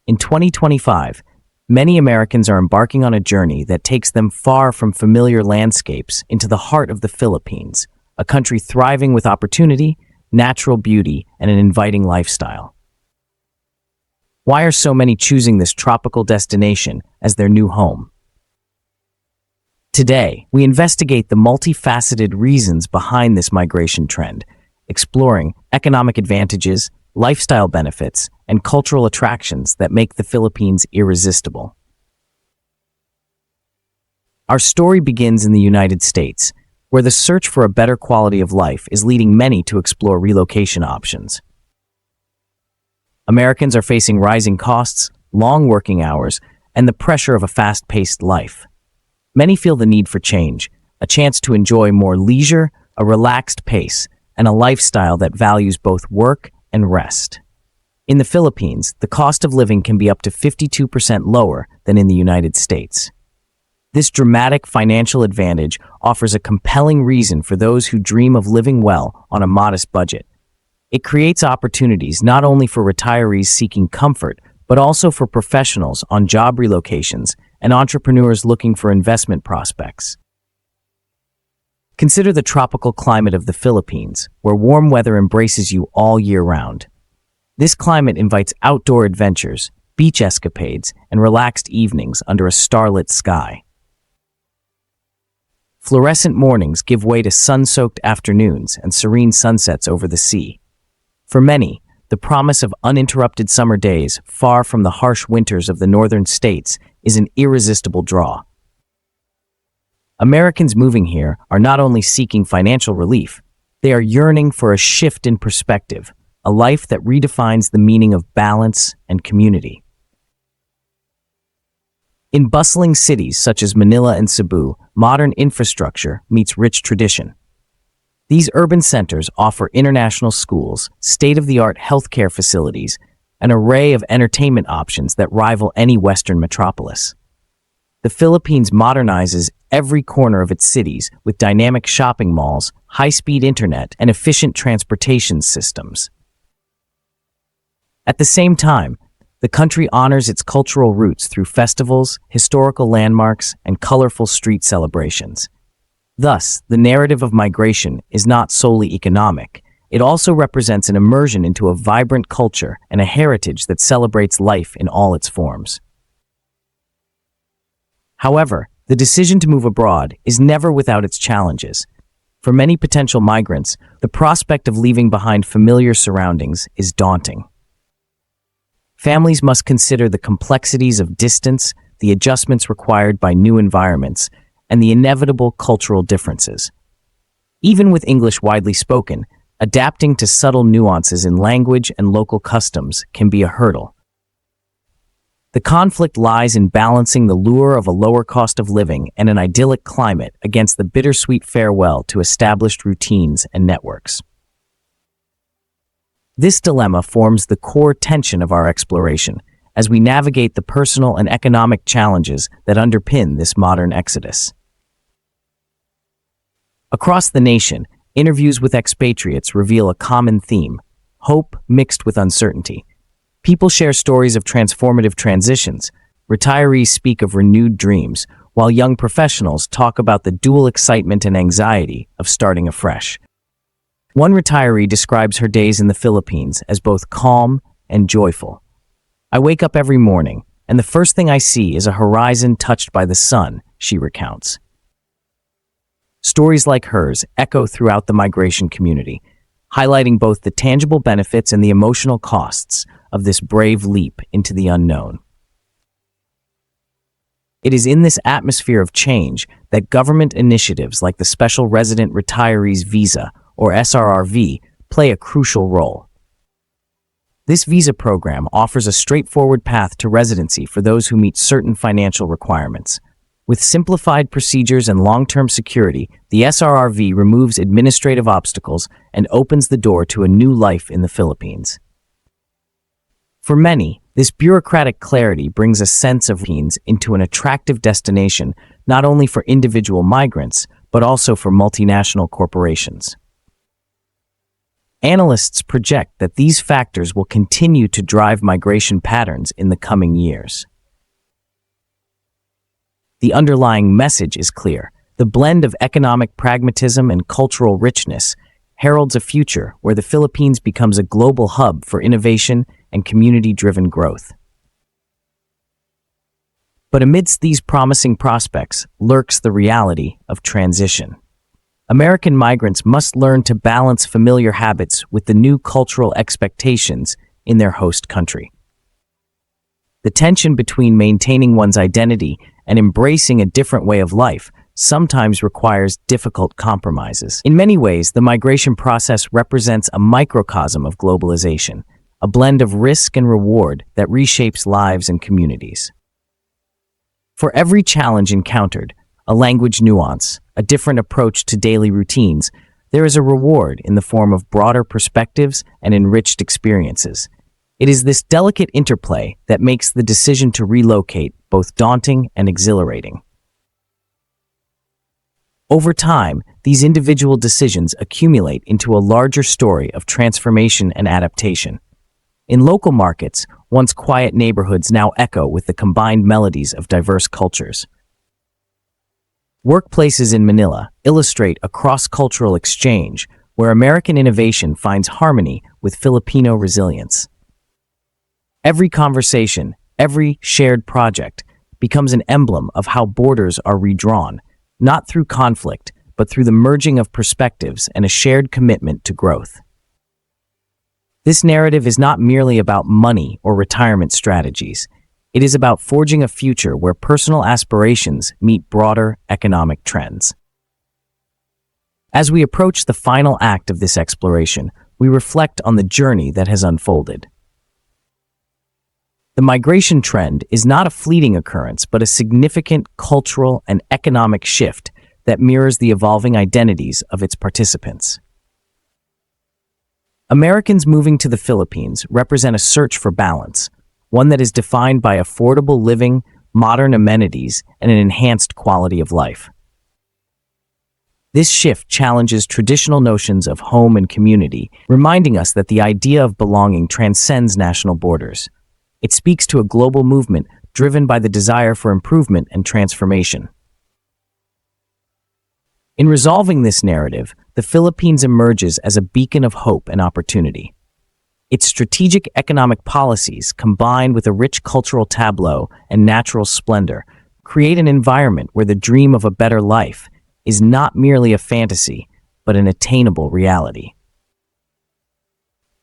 In 2025, many Americans are embarking on a journey that takes them far from familiar landscapes into the heart of the Philippines, a country thriving with opportunity, natural beauty, and an inviting lifestyle. Why are so many choosing this tropical destination as their new home? Today, we investigate the multifaceted reasons behind this migration trend, exploring economic advantages, lifestyle benefits, and cultural attractions that make the Philippines irresistible. Our story begins in the United States, where the search for a better quality of life is leading many to explore relocation options. Americans are facing rising costs, long working hours, and the pressure of a fast-paced life. Many feel the need for change, a chance to enjoy more leisure, a relaxed pace, and a lifestyle that values both work and rest. In the Philippines, the cost of living can be up to 52% lower than in the United States. This dramatic financial advantage offers a compelling reason for those who dream of living well on a modest budget. It creates opportunities not only for retirees seeking comfort, but also for professionals on job relocations and entrepreneurs looking for investment prospects. Consider the tropical climate of the Philippines, where warm weather embraces you all year round. This climate invites outdoor adventures, beach escapades, and relaxed evenings under a starlit sky. Fluorescent mornings give way to sun-soaked afternoons and serene sunsets over the sea. For many, the promise of uninterrupted summer days, far from the harsh winters of the northern states, is an irresistible draw. Americans moving here are not only seeking financial relief, they are yearning for a shift in perspective, a life that redefines the meaning of balance and community. In bustling cities such as Manila and Cebu, modern infrastructure meets rich tradition. These urban centers offer international schools, state-of-the-art healthcare facilities, an array of entertainment options that rival any Western metropolis. The Philippines modernizes every corner of its cities with dynamic shopping malls, high-speed internet, and efficient transportation systems. At the same time, the country honors its cultural roots through festivals, historical landmarks, and colorful street celebrations. Thus, the narrative of migration is not solely economic. It also represents an immersion into a vibrant culture and a heritage that celebrates life in all its forms. However, the decision to move abroad is never without its challenges. For many potential migrants, the prospect of leaving behind familiar surroundings is daunting. Families must consider the complexities of distance, the adjustments required by new environments, and the inevitable cultural differences. Even with English widely spoken, adapting to subtle nuances in language and local customs can be a hurdle. The conflict lies in balancing the lure of a lower cost of living and an idyllic climate against the bittersweet farewell to established routines and networks. This dilemma forms the core tension of our exploration as we navigate the personal and economic challenges that underpin this modern exodus. Across the nation, interviews with expatriates reveal a common theme: hope mixed with uncertainty. People share stories of transformative transitions. Retirees speak of renewed dreams, while young professionals talk about the dual excitement and anxiety of starting afresh. One retiree describes her days in the Philippines as both calm and joyful. "I wake up every morning, and the first thing I see is a horizon touched by the sun," she recounts. Stories like hers echo throughout the migration community, highlighting both the tangible benefits and the emotional costs of this brave leap into the unknown. It is in this atmosphere of change that government initiatives like the Special Resident Retirees Visa, or SRRV, play a crucial role. This visa program offers a straightforward path to residency for those who meet certain financial requirements. With simplified procedures and long-term security, the SRRV removes administrative obstacles and opens the door to a new life in the Philippines. For many, this bureaucratic clarity brings a sense of Philippines into an attractive destination not only for individual migrants, but also for multinational corporations. Analysts project that these factors will continue to drive migration patterns in the coming years. The underlying message is clear. The blend of economic pragmatism and cultural richness heralds a future where the Philippines becomes a global hub for innovation and community-driven growth. But amidst these promising prospects lurks the reality of transition. American migrants must learn to balance familiar habits with the new cultural expectations in their host country. The tension between maintaining one's identity and embracing a different way of life sometimes requires difficult compromises. In many ways, the migration process represents a microcosm of globalization, a blend of risk and reward that reshapes lives and communities. For every challenge encountered, a language nuance, a different approach to daily routines, there is a reward in the form of broader perspectives and enriched experiences. It is this delicate interplay that makes the decision to relocate both daunting and exhilarating. Over time, these individual decisions accumulate into a larger story of transformation and adaptation. In local markets, once quiet neighborhoods now echo with the combined melodies of diverse cultures. Workplaces in Manila illustrate a cross-cultural exchange where American innovation finds harmony with Filipino resilience. Every conversation, every shared project becomes an emblem of how borders are redrawn, not through conflict, but through the merging of perspectives and a shared commitment to growth. This narrative is not merely about money or retirement strategies. It is about forging a future where personal aspirations meet broader economic trends. As we approach the final act of this exploration, we reflect on the journey that has unfolded. The migration trend is not a fleeting occurrence, but a significant cultural and economic shift that mirrors the evolving identities of its participants. Americans moving to the Philippines represent a search for balance, one that is defined by affordable living, modern amenities, and an enhanced quality of life. This shift challenges traditional notions of home and community, reminding us that the idea of belonging transcends national borders. It speaks to a global movement driven by the desire for improvement and transformation. In resolving this narrative, the Philippines emerges as a beacon of hope and opportunity. Its strategic economic policies, combined with a rich cultural tableau and natural splendor, create an environment where the dream of a better life is not merely a fantasy, but an attainable reality.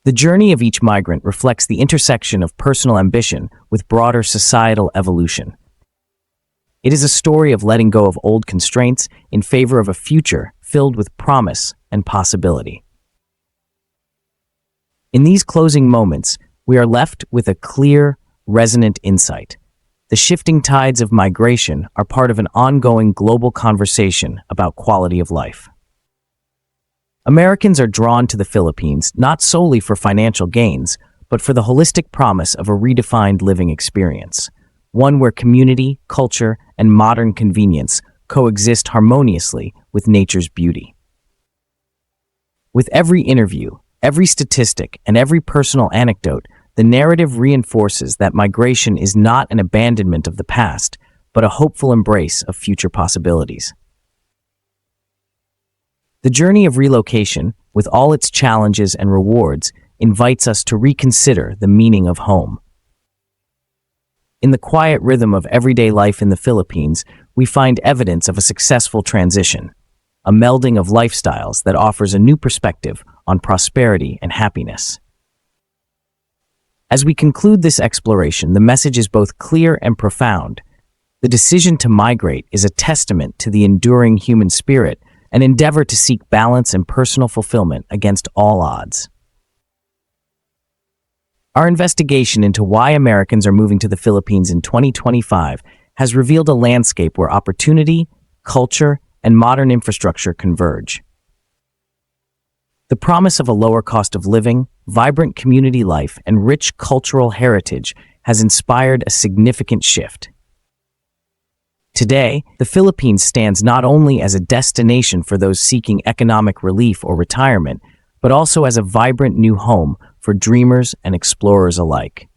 The journey of each migrant reflects the intersection of personal ambition with broader societal evolution. It is a story of letting go of old constraints in favor of a future filled with promise and possibility. In these closing moments, we are left with a clear, resonant insight. The shifting tides of migration are part of an ongoing global conversation about quality of life. Americans are drawn to the Philippines not solely for financial gains, but for the holistic promise of a redefined living experience, one where community, culture, and modern convenience coexist harmoniously with nature's beauty. With every interview, every statistic, and every personal anecdote, the narrative reinforces that migration is not an abandonment of the past, but a hopeful embrace of future possibilities. The journey of relocation, with all its challenges and rewards, invites us to reconsider the meaning of home. In the quiet rhythm of everyday life in the Philippines, we find evidence of a successful transition, a melding of lifestyles that offers a new perspective on prosperity and happiness. As we conclude this exploration, the message is both clear and profound. The decision to migrate is a testament to the enduring human spirit, an endeavor to seek balance and personal fulfillment against all odds. Our investigation into why Americans are moving to the Philippines in 2025 has revealed a landscape where opportunity, culture, and modern infrastructure converge. The promise of a lower cost of living, vibrant community life, and rich cultural heritage has inspired a significant shift. Today, the Philippines stands not only as a destination for those seeking economic relief or retirement, but also as a vibrant new home for dreamers and explorers alike.